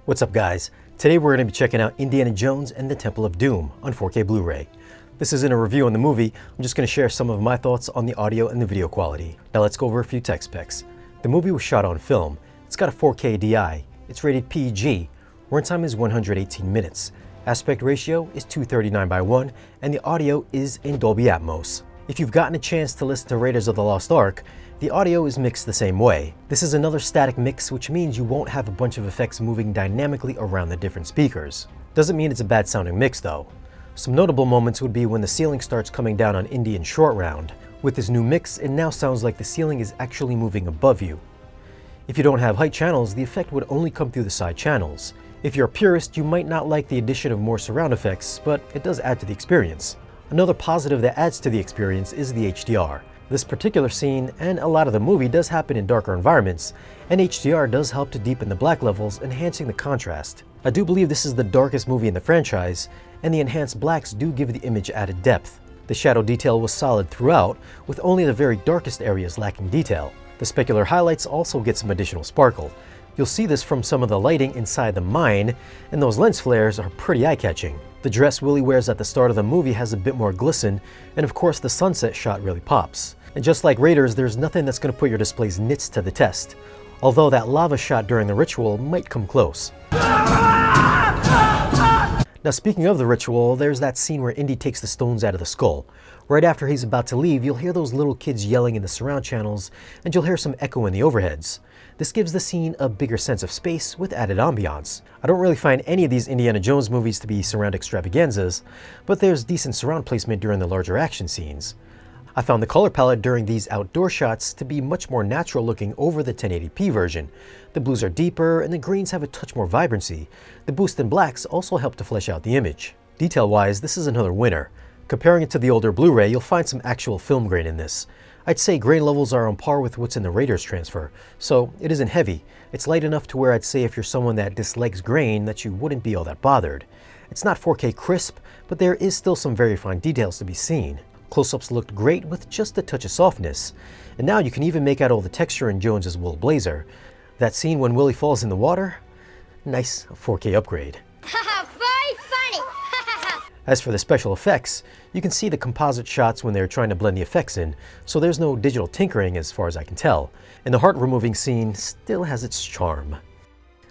What's up guys? Today we're going to be checking out Indiana Jones and the Temple of Doom on 4K Blu-ray. This isn't a review on the movie, I'm just going to share some of my thoughts on the audio and the video quality. Now let's go over a few tech specs. The movie was shot on film, it's got a 4K DI, it's rated PG, runtime is 118 minutes, aspect ratio is 239:1, and the audio is in Dolby Atmos. If you've gotten a chance to listen to Raiders of the Lost Ark, the audio is mixed the same way. This is another static mix, which means you won't have a bunch of effects moving dynamically around the different speakers. Doesn't mean it's a bad sounding mix though. Some notable moments would be when the ceiling starts coming down on Indy in Short Round. With this new mix, it now sounds like the ceiling is actually moving above you. If you don't have height channels, the effect would only come through the side channels. If you're a purist, you might not like the addition of more surround effects, but it does add to the experience. Another positive that adds to the experience is the HDR. This particular scene, and a lot of the movie, does happen in darker environments, and HDR does help to deepen the black levels, enhancing the contrast. I do believe this is the darkest movie in the franchise, and the enhanced blacks do give the image added depth. The shadow detail was solid throughout, with only the very darkest areas lacking detail. The specular highlights also get some additional sparkle. You'll see this from some of the lighting inside the mine, and those lens flares are pretty eye-catching. The dress Willie wears at the start of the movie has a bit more glisten, and of course the sunset shot really pops. And just like Raiders, there's nothing that's going to put your display's nits to the test, although that lava shot during the ritual might come close. Now speaking of the ritual, there's that scene where Indy takes the stones out of the skull. Right after he's about to leave, you'll hear those little kids yelling in the surround channels, and you'll hear some echo in the overheads. This gives the scene a bigger sense of space with added ambiance. I don't really find any of these Indiana Jones movies to be surround extravaganzas, but there's decent surround placement during the larger action scenes. I found the color palette during these outdoor shots to be much more natural looking over the 1080p version. The blues are deeper and the greens have a touch more vibrancy. The boost in blacks also help to flesh out the image. Detail-wise, this is another winner. Comparing it to the older Blu-ray, you'll find some actual film grain in this. I'd say grain levels are on par with what's in the Raiders transfer, so it isn't heavy. It's light enough to where I'd say if you're someone that dislikes grain that you wouldn't be all that bothered. It's not 4K crisp, but there is still some very fine details to be seen. Close-ups looked great with just a touch of softness, and now you can even make out all the texture in Jones's wool blazer. That scene when Willie falls in the water? Nice 4K upgrade. Very funny! As for the special effects, you can see the composite shots when they're trying to blend the effects in, so there's no digital tinkering as far as I can tell, and the heart-removing scene still has its charm.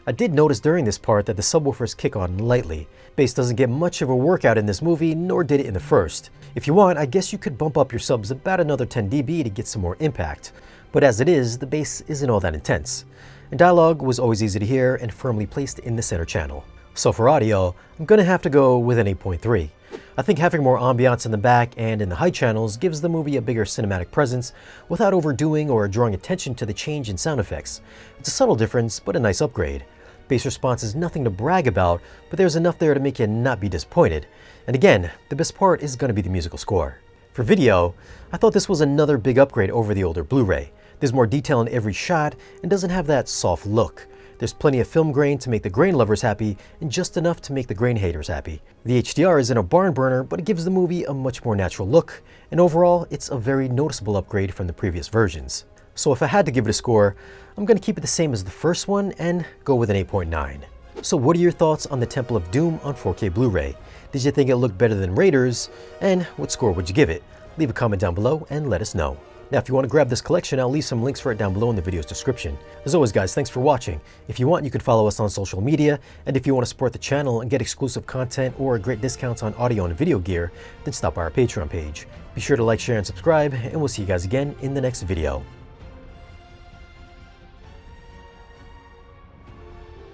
I did notice during this part that the subwoofers kick on lightly. Bass doesn't get much of a workout in this movie, nor did it in the first. If you want, I guess you could bump up your subs about another 10 dB to get some more impact, but as it is, the bass isn't all that intense. And dialogue was always easy to hear and firmly placed in the center channel. So for audio, I'm gonna have to go with an 8.3. I think having more ambiance in the back and in the high channels gives the movie a bigger cinematic presence without overdoing or drawing attention to the change in sound effects. It's a subtle difference, but a nice upgrade. Bass response is nothing to brag about, but there's enough there to make you not be disappointed. And again, the best part is gonna be the musical score. For video, I thought this was another big upgrade over the older Blu-ray. There's more detail in every shot and doesn't have that soft look. There's plenty of film grain to make the grain lovers happy and just enough to make the grain haters happy. The HDR isn't a barn burner, but it gives the movie a much more natural look, and overall, it's a very noticeable upgrade from the previous versions. So if I had to give it a score, I'm going to keep it the same as the first one and go with an 8.9. So what are your thoughts on the Temple of Doom on 4K Blu-ray? Did you think it looked better than Raiders? And what score would you give it? Leave a comment down below and let us know. Now, if you want to grab this collection, I'll leave some links for it down below in the video's description. As always, guys, thanks for watching. If you want, you can follow us on social media, and if you want to support the channel and get exclusive content or great discounts on audio and video gear, then stop by our Patreon page. Be sure to like, share, and subscribe, and we'll see you guys again in the next video.